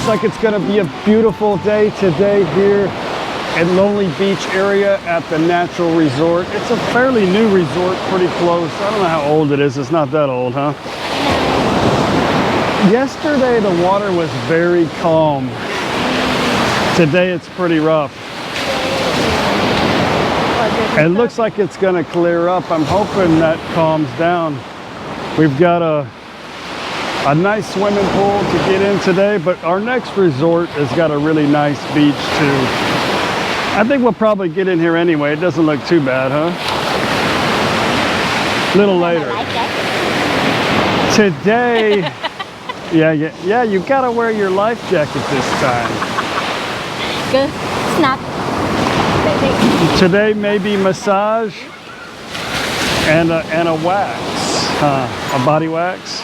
like it's going to be a beautiful day today here at Lonely Beach area at the Natural Resort. It's a fairly new resort, pretty close. I don't know how old it is. It's not that old, huh? Yesterday the water was very calm. Today it's pretty rough. It looks like it's going to clear up. I'm hoping that calms down. We've got a nice swimming pool to get in today, but our next resort has got a really nice beach too. I think we'll probably get in here anyway. It doesn't look too bad, huh? A little later. Today, yeah, you gotta wear your life jacket this time. Good. Snap. Today maybe massage and a wax, a body wax.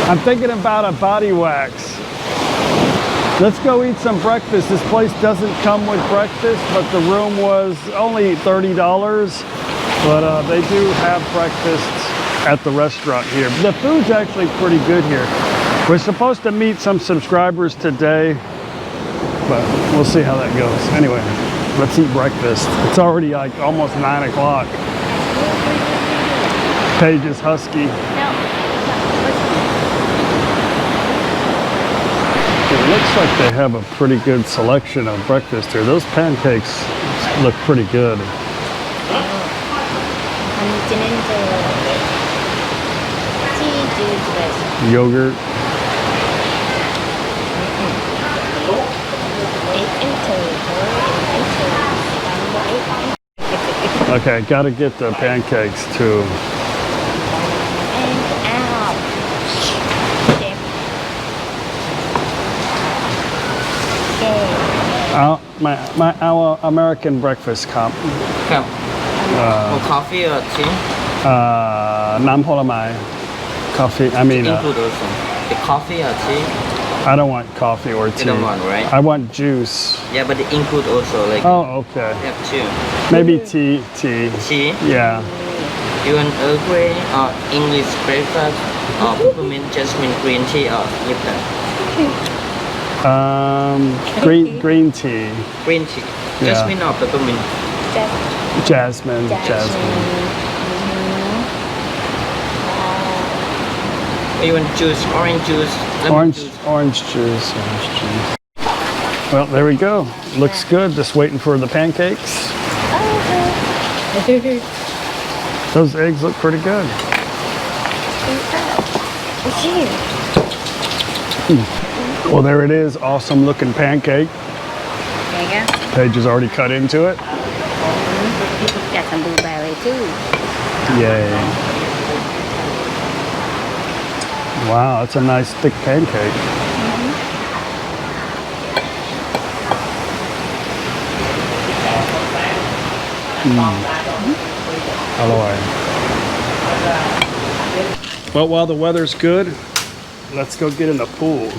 I'm thinking about a body wax. Let's go eat some breakfast. This place doesn't come with breakfast, but the room was only $30. But they do have breakfast at the restaurant here. The food's actually pretty good here. We're supposed to meet some subscribers today, but we'll see how that goes. Anyway, let's eat breakfast. It's already like almost 9 o'clock. Paige is husky. It looks like they have a pretty good selection of breakfast here. Those pancakes look pretty good. Yogurt. Okay, gotta get the pancakes too. Our American breakfast cup. Coffee or tea? น้ำผลไม้ coffee. I mean, include also the coffee or tea? I don't want coffee or tea. You don't want, right? I want juice. Yeah, but they include also like. Oh, okay. Have two. Maybe tea. Tea? Yeah. You want Earl Grey or English breakfast or peppermint jasmine green tea or different? Green tea. Green tea. Yeah. Jasmine or peppermint? Jasmine. You want juice, orange juice, lemon juice? Orange juice. Well, there we go. Looks good. Just waiting for the pancakes. Those eggs look pretty good. Well, there it is. Awesome looking pancake. There you go. Paige has already cut into it. Got some blueberry too. Yay. Wow, that's a nice thick pancake. Well, while the weather's good, let's go get in the pool.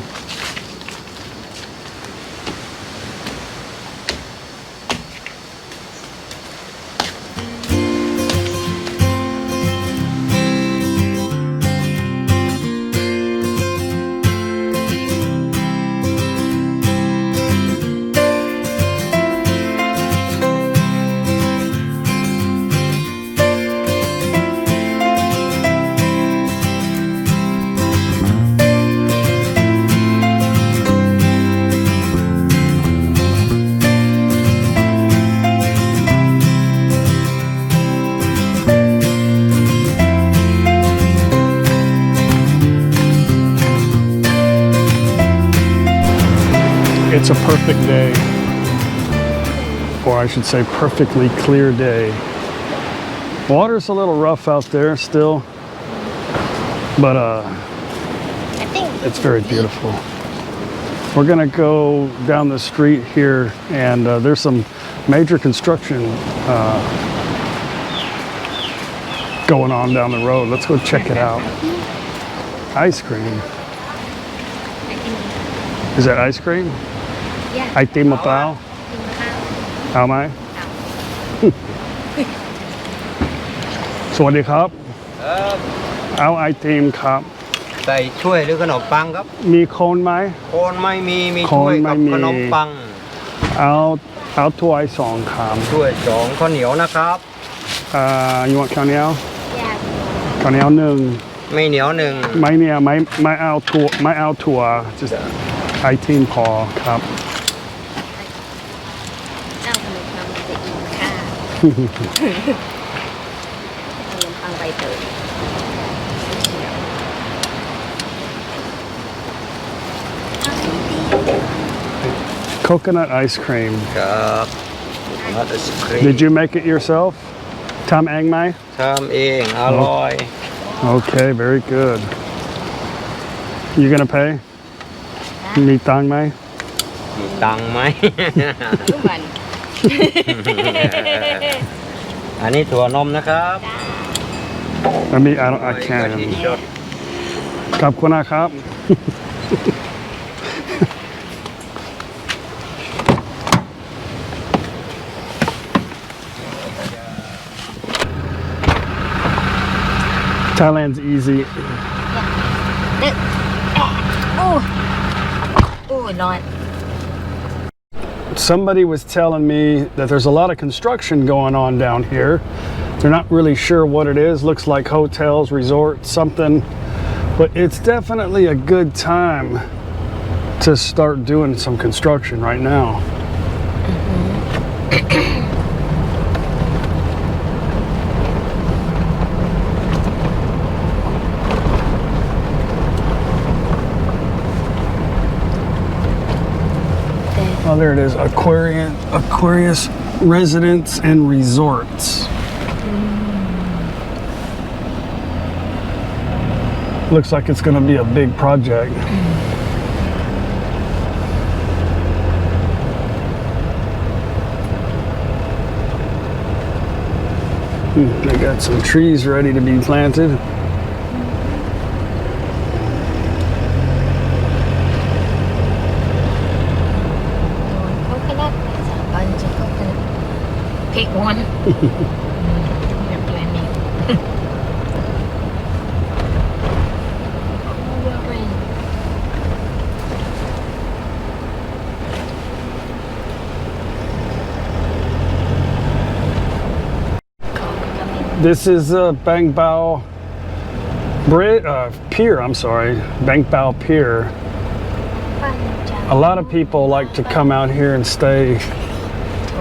It's a perfect day, or I should say perfectly clear day. Water's a little rough out there still, but I think it's very beautiful. We're gonna go down the street here, and there's some major construction going on down the road. Let's go check it out. Ice cream. Is that ice cream? Yeah. ไอติมมะพร้าว เอาไหม สวัสดีครับ เอาไอติมครับ ใส่ถ้วยหรือขนมปังครับ มีโคนไหม โคนไม่มี มี โคน ถ้วยกับ ไม่มี ขนมปัง เอาถ้วย2 คำ ถ้วยสองข้าวเหนียวนะครับ you want ข้าวเหนียว อยาก ข้าวเหนียว1 ไม่เหนียวหนึ่ง ไม่เนี่ยไม่เอาถั่ว just ไอทีมพอครับ เอาขนมปังจะอิ่มค่ะขนมปังใบเตย coconut ice cream ครับรัสครีม did you make it yourself ทำเองไหม ทำเองอร่อย okay very good you gonna pay มีตังค์ไหม มีตังค์ไหม ทุกวัน อันนี้ถั่วนมนะครับ I can't ขอบคุณนะครับ Thailand's easy. โอ้โอ้ร้อน Somebody was telling me that there's a lot of construction going on down here. They're not really sure what it is. Looks like hotels, resorts, something. But it's definitely a good time to start doing some construction right now. Oh, there it is. Aquarius Residence and Resorts. Looks like it's going to be a big project. They got some trees ready to be planted. coconut it's a bunch of coconut pick one we're planning This is Bang Bao Pier. I'm sorry, Bang Bao Pier. A lot of people like to come out here and stay.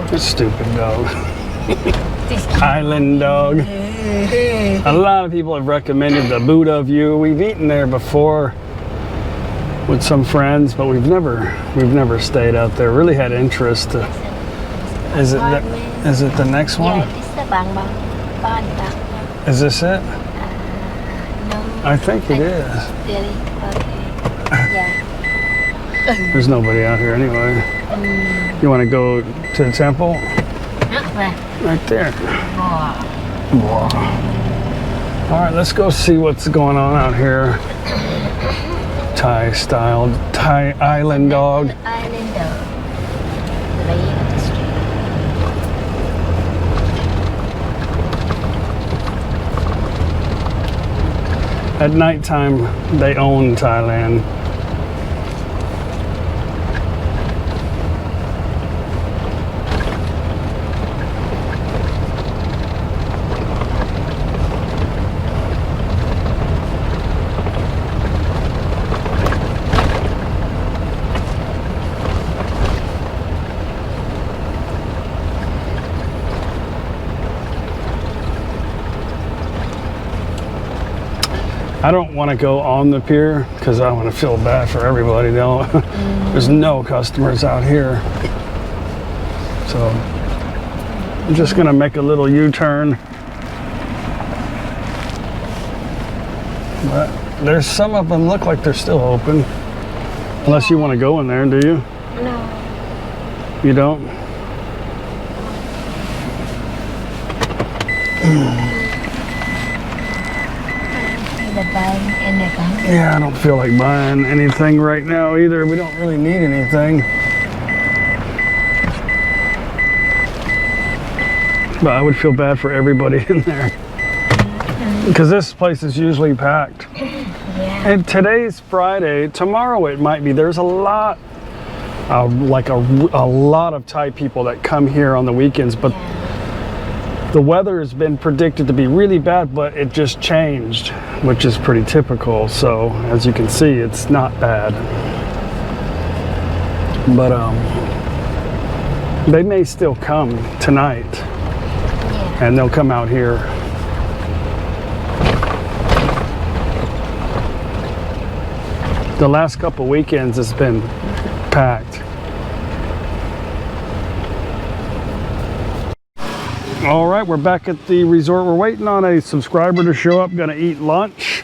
This stupid dog. Island dog. A lot of people have recommended the Buddha View. We've eaten there before with some friends, but we've never stayed out there. Really had interest. Is it the next one? yeah this is the bang bang bang bang Is this it? no I think it is. really okay yeah There's nobody out here anyway. You want to go to the temple? Right there. Wow. All right, let's go see what's going on out here. Thai style, Thai island dog. Islander lay on the street At nighttime, they own Thailand. I don't want to go on the pier because I want to feel bad for everybody. There's no customers out here. So I'm just going to make a little U-turn. But there's some of them look like they're still open. Unless you want to go in there, do you? no You don't? the bang and the bang Yeah, I don't feel like buying anything right now either. We don't really need anything. But I would feel bad for everybody in there. Because this place is usually packed. Yeah. And today's Friday. Tomorrow it might be. There's a lot, like a lot of Thai people that come here on the weekends. But the weather has been predicted to be really bad, but it just changed, which is pretty typical. So as you can see, it's not bad. But they may still come tonight, and they'll come out here. The last couple weekends has been packed. All right, we're back at the resort. We're waiting on a subscriber to show up. Gonna eat lunch.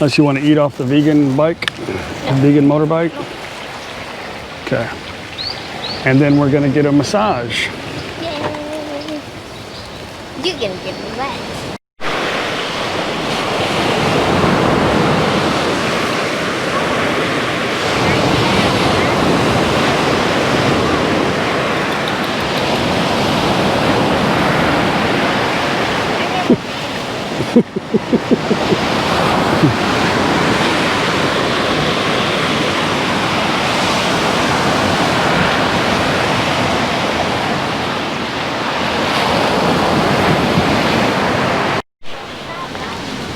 Unless you want to eat off the vegan bike, vegan motorbike. Okay. And then we're gonna get a massage. Yay. You're gonna get me wet.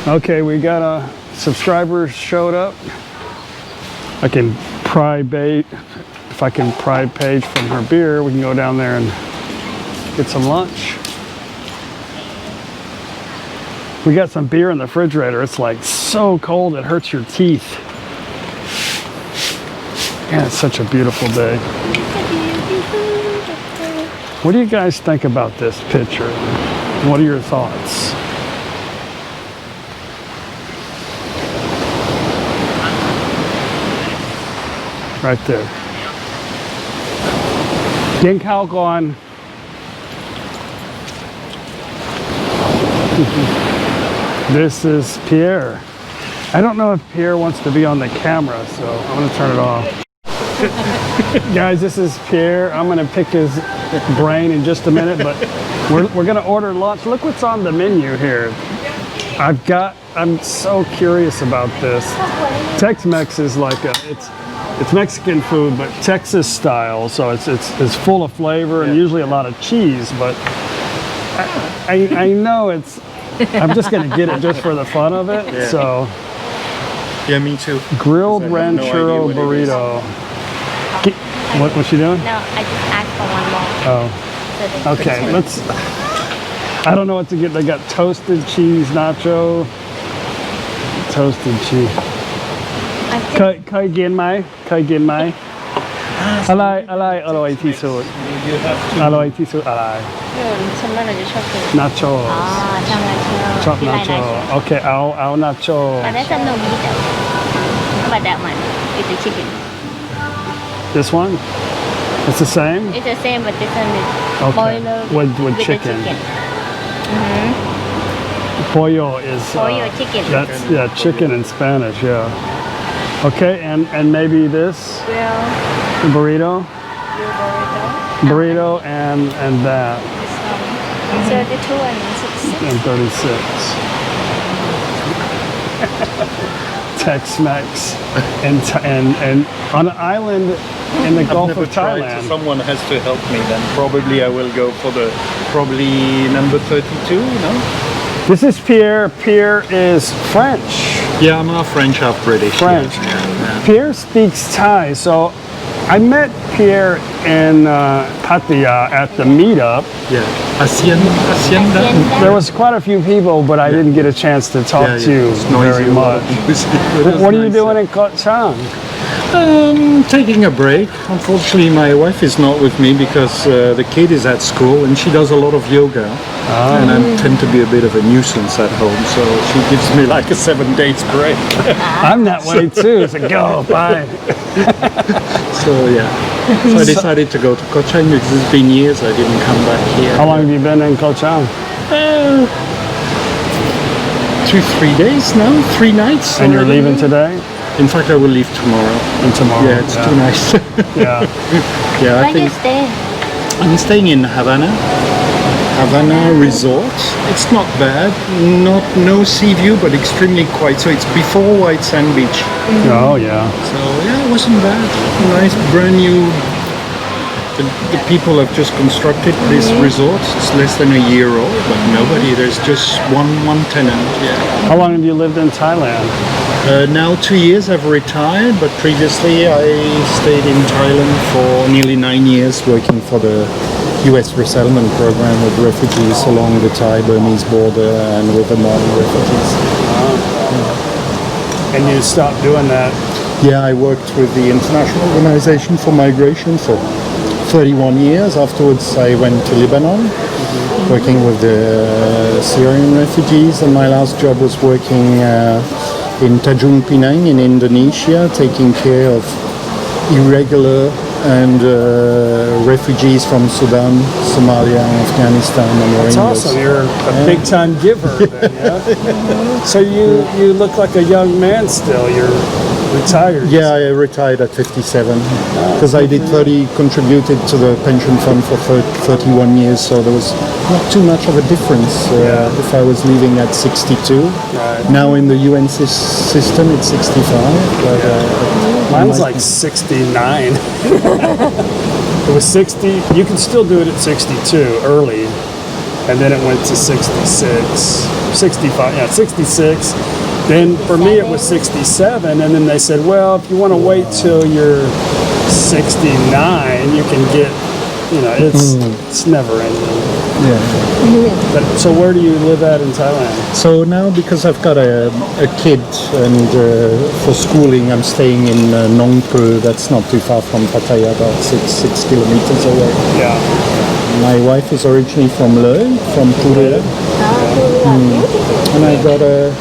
Okay, we got a subscriber showed up. I can pry bait. If I can pry Paige from her beer, we can go down there and get some lunch. We got some beer in the refrigerator. It's like so cold it hurts your teeth. Yeah, it's such a beautiful day. What do you guys think about this picture? What are your thoughts? Right there. กินข้าวก่อน This is Pierre. I don't know if Pierre wants to be on the camera, so I'm going to turn it off. Guys, this is Pierre. I'm going to pick his brain in just a minute, but we're going to order lunch. Look what's on the menu here. I'm so curious about this. Tex-Mex is like it's Mexican food, but Texas style, so it's full of flavor and usually a lot of cheese, but I know I'm just gonna get it just for the fun of it. Yeah. So Yeah, me too. grilled I have no ranchero idea what it is. burrito. What's she doing? No, I just asked for one more. Oh, So they okay. put Let's. I don't know what to get. They got toasted cheese nacho. Toasted cheese. I เคยกินไหมอะไรอร่อยที่สุด You have to. อร่อยที่สุดอะไร ฉันว่าเราจะชอบกิน nacho อ๋อชอบนาโช ชอบ nacho โอเคเอา nacho But that's a no meat though. How about that one? It's a chicken. this one it's the same It's the same, but this one is Okay. boiler With the chicken. Mm-hmm. pollo is Pollo, chicken. that's chicken in Spanish, yeah. Okay, and maybe this Well, burrito your burrito and that So the two and 66. and 36 Tex-Mex and on an island in the Gulf I've never of tried, Thailand. so someone has to help me then. Probably I will go for probably number 32, no? This is Pierre. Pierre is French. Yeah, I'm half French, half British. French. Yeah. Pierre speaks Thai, so I met Pierre in Pattaya at the meetup. Yeah. Hacienda? There was quite a few people, but I didn't get a chance to talk to you it's noisy, very a lot much. of music. It was What are you nice. doing in Koh Chang? Taking a break. Unfortunately, my wife is not with me because the kid is at school and she does a lot of yoga. And I tend to be a bit of a nuisance at home, so she gives me like a 7 days break. I'm that way too. So go, bye. So yeah, so I decided to go to Koh Chang because it's been years I didn't come back here. How long have you been in Koh Chang? 2-3 days now, 3 nights. And you're already. leaving today? In fact, I will leave tomorrow. And tomorrow? Yeah, it's too nice. Yeah. Yeah, I Where you think stay? I'm staying in Havana. Havana Resort. It's not bad, no sea view, but extremely quiet. So it's before White Sand Beach. Oh, yeah. So yeah, it wasn't bad. Nice, brand new. The people have just constructed this resort. It's less than a year old, but nobody. There's just one tenant. Yeah. How long have you lived in Thailand? Now 2 years. I've retired, but previously I stayed in Thailand for nearly 9 years, working for the U.S. resettlement program with refugees along the Thai-Burmese border and with the Mali refugees. And you stopped doing that? Yeah, I worked with the International Organization for Migration for 31 years. Afterwards, I went to Lebanon, working with the Syrian refugees, and my last job was working in Tanjung Pinang in Indonesia, taking care of irregular and refugees from Sudan, Somalia, Afghanistan, and That's Rohingyas. awesome. You're a big-time giver then, yeah? So you look like a young man still. You're retired. Yeah, I retired at 57 because I did contributed to the pension fund for 31 years, so there was not too much of a difference if I was leaving at 62. Right. Now in the UN system it's 65. But, Mine's like 69. It was 60. You can still do it at 62 early, and then it went to 66, 65. Yeah, 66. Then for me it was 67, and then they said, well, if you want to wait till you're 69, you can get, it's never ending. yeah. But so where do you live at in Thailand? So now because I've got a kid and for schooling I'm staying in Nong Pru, that's not too far from Pattaya, about 6 kilometers away. Yeah. My wife is originally from Le, from Phuket. And I got a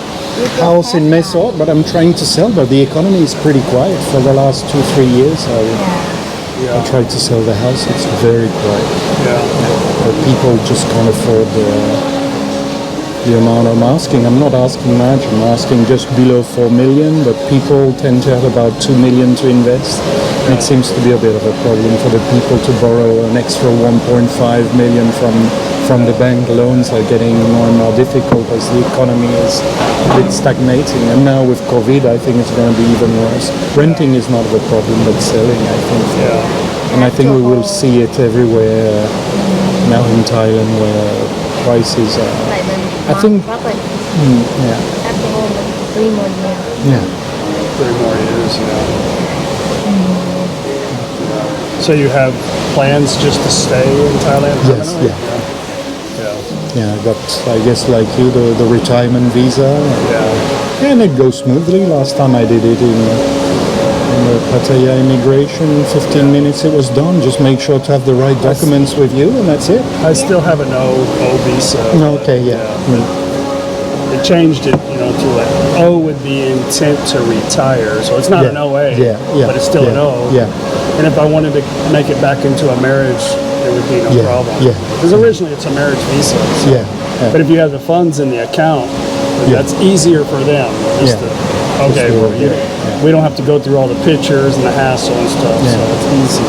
house in Mesot, but I'm trying to sell, but the economy is pretty quiet. For the last 2-3 years I tried to sell the house, it's very quiet. People just can't afford the amount I'm asking. I'm not asking much, I'm asking just below 4 million, but people tend to have about 2 million to invest. And it seems to be a bit of a problem for the people to borrow an extra 1.5 million from the bank. Loans are getting more and more difficult as the economy is a bit stagnating. And now with COVID, I think it's going to be even worse. Renting is not the problem, but selling, I think. And I think we will see it everywhere now in Thailand where prices are. I think, At the moment, 3 more years. yeah. 3 more years, So you have plans just to stay in Thailand? Yes, permanently? Yeah, I got, I guess like you, the retirement visa. And it goes smoothly. Last time I did it in the Pattaya immigration, 15 minutes it was done. Just make sure to have the right documents with you and that's it. I still have an O visa. Okay, They changed it, to an O with the intent to retire. So it's not an OA, but it's still an O. Yeah. And if I wanted to make it back into a marriage, there would be no problem. Because originally it's a marriage visa. So. But if you have the funds in the account, that's easier for them. Just to, we don't have to go through all the pictures and the hassle and stuff, so it's easy.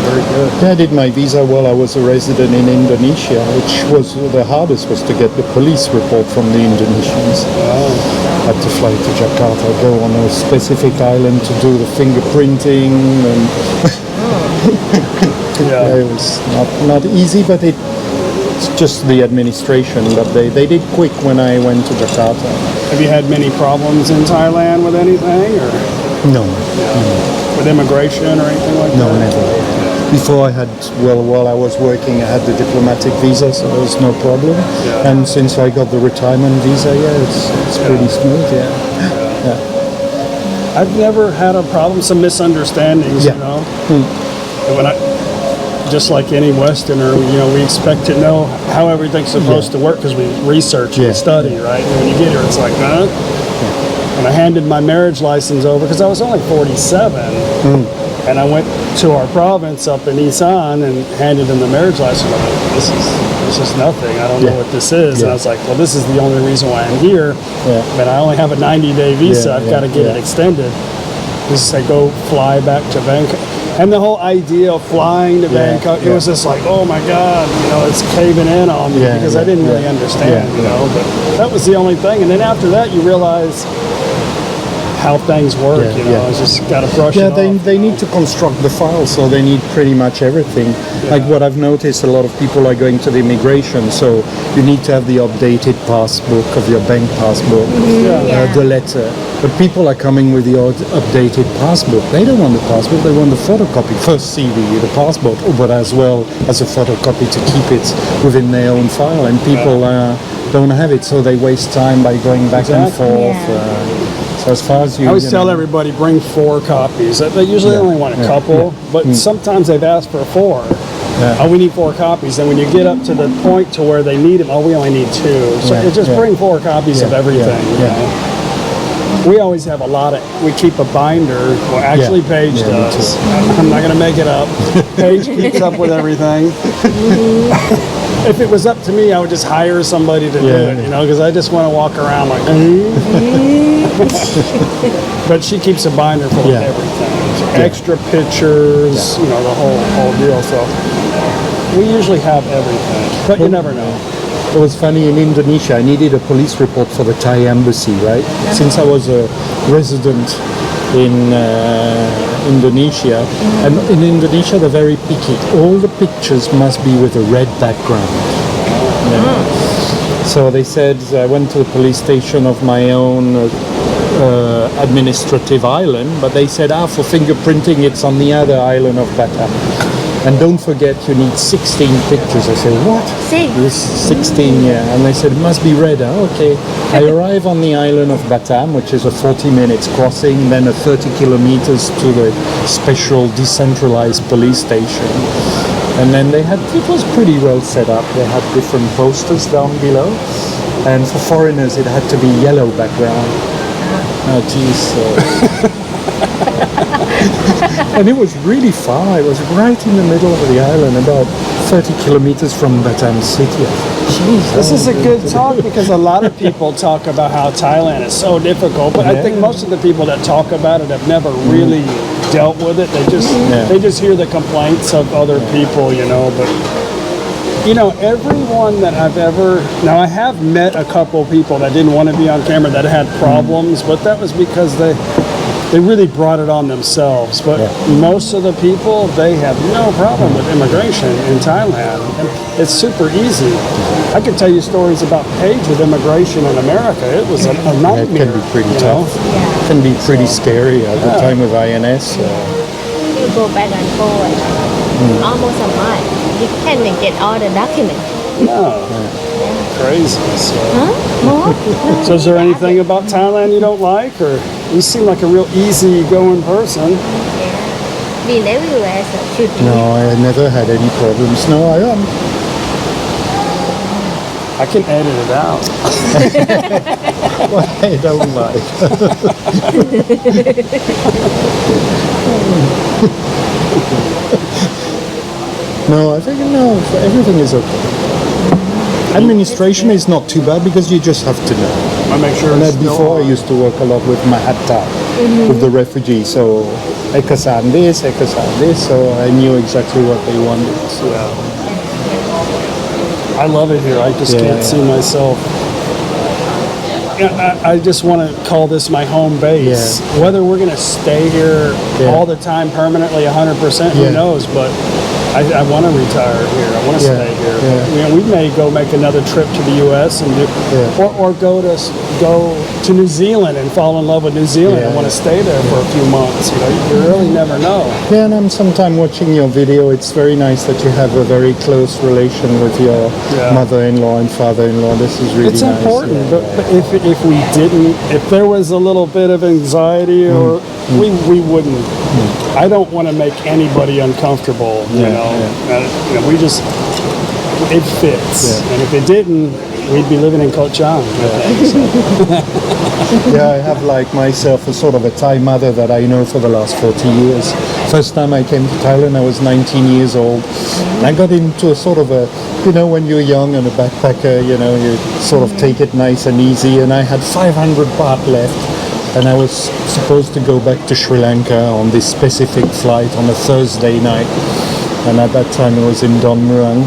Very good. Yeah, I did my visa while I was a resident in Indonesia, which was the hardest was to get the police report from the Indonesians. I had to fly to Jakarta, go on a specific island to do the fingerprinting, and it was not easy, but it's just the administration. But they did quick when I went to Jakarta. Have you had many problems in Thailand with anything, or No. with immigration or anything like No, that? never. Before I had, while I was working, I had the diplomatic visa, so there was no problem. And since I got the retirement visa, it's pretty smooth, I've never had a problem, some misunderstandings, And when just like any Westerner, we expect to know how everything's supposed to work because we research and study, right? And when you get here, it's like, When I handed my marriage license over, because I was only 47, and I went to our province up in Isan and handed them the marriage license. I'm like, this is nothing. I don't know what this is. And I was like, well, this is the only reason why I'm here. But I only have a 90-day visa. I've got to get it extended. This is, I go fly back to And the whole idea of flying to Bangkok, it was just like, oh my God, you know, it's caving in on me because I didn't really understand, you know. But that was the only thing. And then after that, you realize how things work, you know. It's just got to brush it off. They need to construct the file, so they need pretty much everything. Like what I've noticed, a lot of people are going to the immigration, so you need to have the updated passbook of your bank passbook, the letter. But people are coming with the updated passbook. They don't want the passbook, they want the photocopy. First see the passport, but as well as a photocopy to keep it within their own file. And people don't have it, so they waste time by going back and forth. So as far as I always tell everybody, bring 4 copies. They usually only want a couple, but sometimes they've asked for 4. Oh, we need 4 copies. And when you get up to the point to where they need them, oh, we only need 2. So just bring 4 copies of everything. You know? We always have a lot of, we keep a binder, well actually Paige does. I'm not going to make it up. Paige keeps up with everything. If it was up to me, I would just hire somebody to do it, you know, because I just want to walk around like, but she keeps a binder full of everything. So extra pictures, you know, the whole deal. So we usually have everything, but you never know. It was funny, in Indonesia, I needed a police report for the Thai embassy, right? Since I was a resident in Indonesia, and in Indonesia they're very picky. All the pictures must be with a red background. So they said, I went to the police station of my own administrative island, but they said, for fingerprinting it's on the other island of Batam. And don't forget, you need 16 pictures. I said, what? 16, And they said, it must be red. Okay. I arrive on the island of Batam, which is a 40 minutes crossing, then a 30 kilometers to the special decentralized police station. And then it was pretty well set up. They had different posters down below. And for foreigners, it had to be yellow background. Oh, geez. And it was really far. It was right in the middle of the island, about 30 kilometers from Batam City. Jeez, this is a good talk because a lot of people talk about how Thailand is so difficult, but I think most of the people that talk about it have never really dealt with it. They just hear the complaints of other people, you know. But you know, everyone that I've ever, now I have met a couple people that didn't want to be on camera that had problems, but that was because they really brought it on themselves. But most of the people, they have no problem with immigration in Thailand. And it's super easy. I could tell you stories about Paige with immigration in America. It was a nightmare. It can be pretty tough. It can be pretty scary at the time with INS. You go back and forth almost a month. You can't even get all the documents. No. Crazy. So is there anything about Thailand you don't like, or you seem like a real easy-going person? Been everywhere, so should be. No, I never had any problems. No, I can edit it out. Well, I don't like. No, I think everything is okay. Administration is not too bad because you just have to know. I make sure. And then before I used to work a lot with Mahatta, with the refugees. So Ekasan this, so I knew exactly what they wanted. So. I love it here. I just can't see myself. I just want to call this my home base. Whether we're going to stay here all the time permanently, 100%, who knows? But I want to retire here. I want to stay here. You know, we may go make another trip to the U.S. and or go to New Zealand and fall in love with New Zealand. I want to stay there for a few months. You know, you really never know. Yeah, and I'm sometime watching your video. It's very nice that you have a very close relation with your mother-in-law and father-in-law. This is really nice. It's important, but if we didn't, if there was a little bit of anxiety, or we wouldn't. I don't want to make anybody uncomfortable. You know, we just, it fits, and if it didn't, we'd be living in Koh Chang. I have like myself a sort of a Thai mother that I know for the last 40 years. First time I came to Thailand, I was 19 years old. I got into a sort of a, you know, when you're young and a backpacker, you know, you sort of take it nice and easy, and I had 500 baht left. and I was supposed to go back to Sri Lanka on this specific flight on a Thursday night, and at that time I was in Don Muang.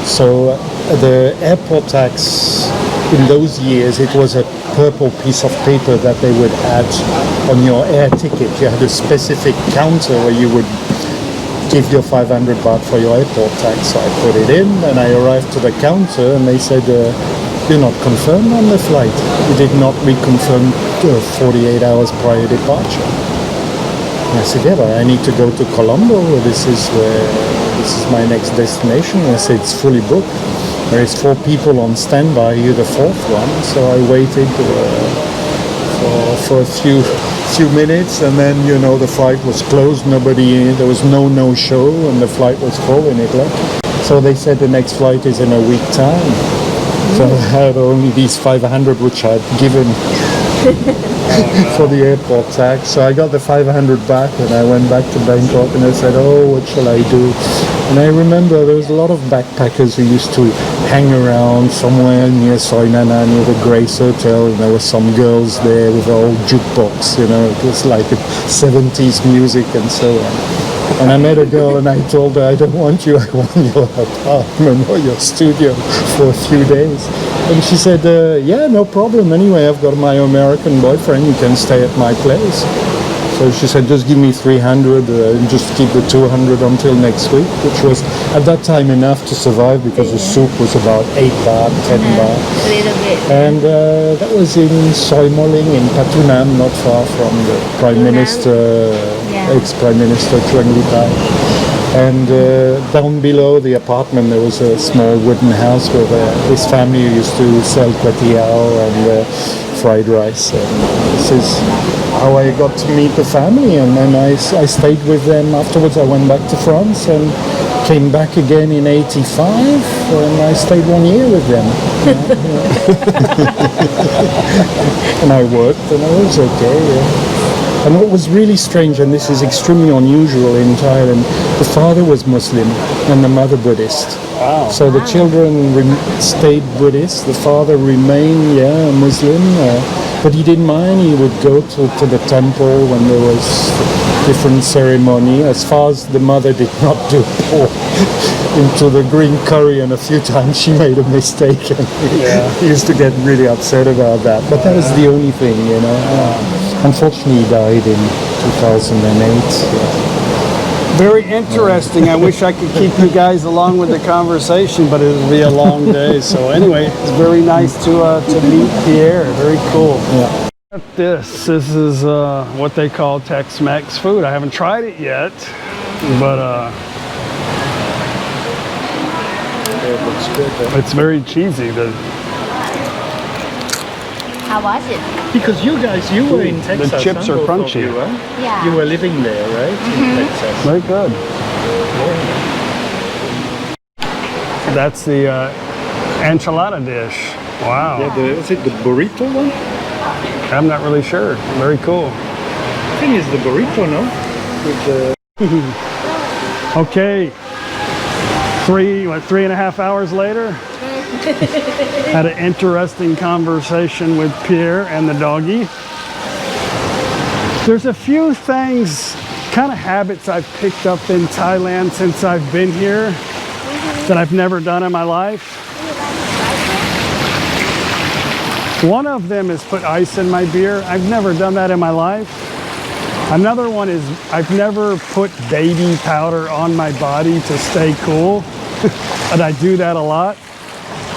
So the airport tax in those years, it was a purple piece of paper that they would add on your air ticket. You had a specific counter where you would give your 500 baht for your airport tax. So I put it in and I arrived to the counter and they said, you're not confirmed on the flight. You did not reconfirm 48 hours prior departure. And I said, yeah, but I need to go to Colombo. This is my next destination. And I said, it's fully booked. There is 4 people on standby, you're the 4th one. So I waited for a few minutes, and then the flight was closed. There was no show, and the flight was full and it left. So they said the next flight is in a week time. So I had only these 500 which I'd given for the airport tax. So I got the 500 back and I went back to Bangkok and I said, oh, what shall I do? And I remember there was a lot of backpackers who used to hang around somewhere near Soi Nana, near the Grace Hotel, and there were some girls there with an old jukebox, it was like 70s music and so on. And I met a girl and I told her, I don't want you, I want your apartment or your studio for a few days. And she said, yeah, no problem. Anyway, I've got my American boyfriend, you can stay at my place. So she said, just give me 300 and just keep the 200 until next week, which was at that time enough to survive because the soup was about 8 baht, 10 baht. A little bit. And that was in Soi Moling in Patunam, not far from the Prime Minister, ex-Prime Minister Chuang Litai. And down below the apartment there was a small wooden house where this family used to sell kway teow and fried rice. And this is how I got to meet the family, and then I stayed with them. Afterwards I went back to France and came back again in '85, and I stayed 1 year with them. And I worked and I was okay. Yeah. And what was really strange, and this is extremely unusual in Thailand, the father was Muslim and the mother Buddhist. Wow. So the children stayed Buddhist, the father remained, Muslim, but he didn't mind. He would go to the temple when there was different ceremony, as far as the mother did not do pour into the green curry, and a few times she made a mistake and he used to get really upset about that. But that was the only thing, Unfortunately, he died in 2008. Very interesting. I wish I could keep you guys along with the conversation, but it would be a long day. So anyway, it's very nice to meet Pierre. Very cool. Yeah. This is what they call Tex-Mex food. I haven't tried it yet, but It looks good. it's very cheesy. How was it? Because you were in Texas. The chips are both of crunchy. You, huh? Yeah. You were living there, right? In Texas. Very good. That's the enchilada dish. Wow. Yeah, is it the burrito one? I'm not really sure. Very cool. I think it's the burrito, no? With the... Okay. 3.5 hours later? Had an interesting conversation with Pierre and the doggy. There's a few things, kind of habits I've picked up in Thailand since I've been here that I've never done in my life. One of them is put ice in my beer. I've never done that in my life. Another one is I've never put baby powder on my body to stay cool, but I do that a lot.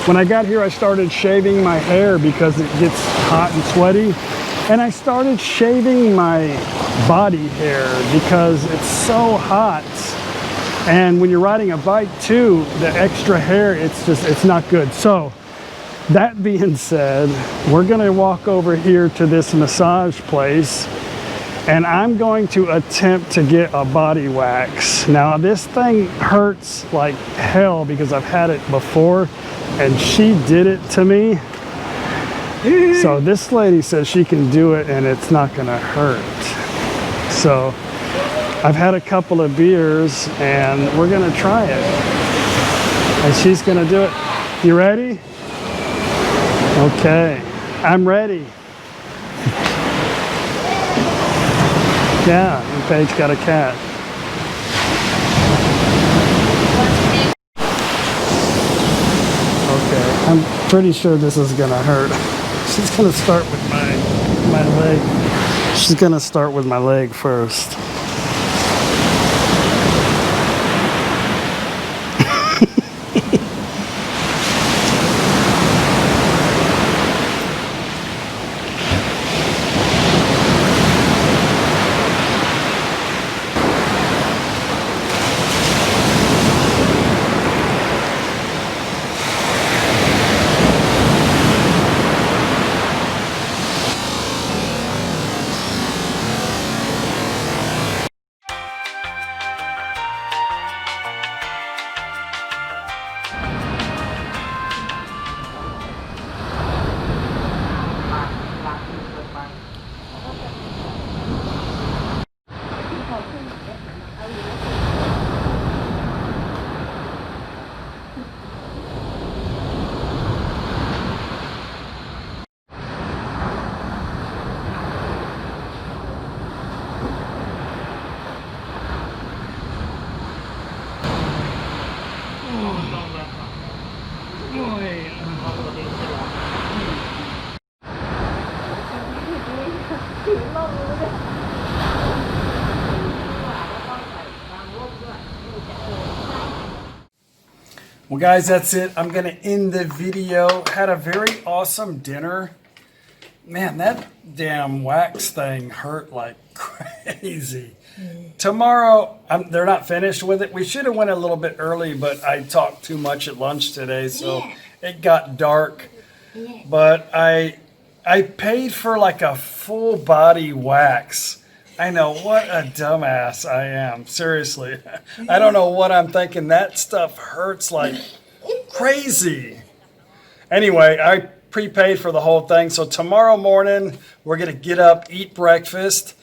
When I got here, I started shaving my hair because it gets hot and sweaty. And I started shaving my body hair because it's so hot. And when you're riding a bike too, the extra hair, it's not good. So that being said, we're gonna walk over here to this massage place, and I'm going to attempt to get a body wax. Now this thing hurts like hell because I've had it before, and she did it to me. So this lady says she can do it and it's not gonna hurt. So I've had a couple of beers and we're gonna try it. And she's gonna do it. You ready? Okay, I'm ready. Yeah, and Paige got a cat. Okay, I'm pretty sure this is gonna hurt. She's gonna start with my leg. She's gonna start with my leg first. Well, guys, that's it. I'm going to end the video. Had a very awesome dinner. Man, that damn wax thing hurt like crazy. Tomorrow, they're not finished with it. We should have went a little bit early, but I talked too much at lunch today, so it got dark. But I paid for like a full body wax. I know, what a dumbass I am. Seriously. I don't know what I'm thinking. That stuff hurts like crazy. Anyway, I prepaid for the whole thing. So tomorrow morning, we're going to get up, eat breakfast,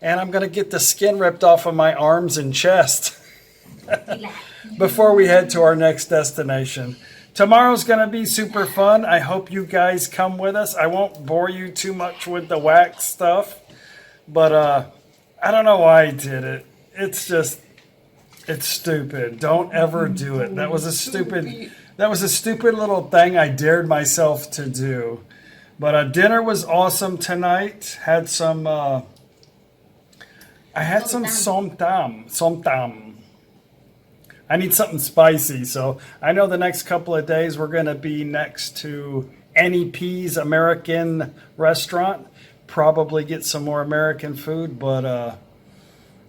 and I'm going to get the skin ripped off of my arms and chest before we head to our next destination. Tomorrow's going to be super fun. I hope you guys come with us. I won't bore you too much with the wax stuff, but I don't know why I did it. It's stupid. Don't ever do it. That was a stupid little thing I dared myself to do. But dinner was awesome tonight. Had some I had some som tam. I need something spicy, so I know the next couple of days we're going to be next to Annie P's American restaurant. Probably get some more American food, but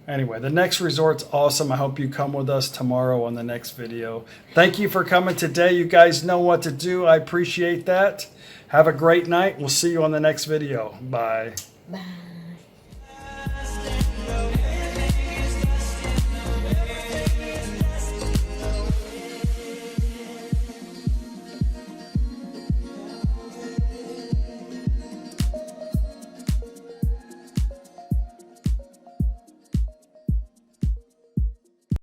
anyway, the next resort's awesome. I hope you come with us tomorrow on the next video. Thank you for coming today. You guys know what to do. I appreciate that. Have a great night. We'll see you on the next video. Bye. Bye.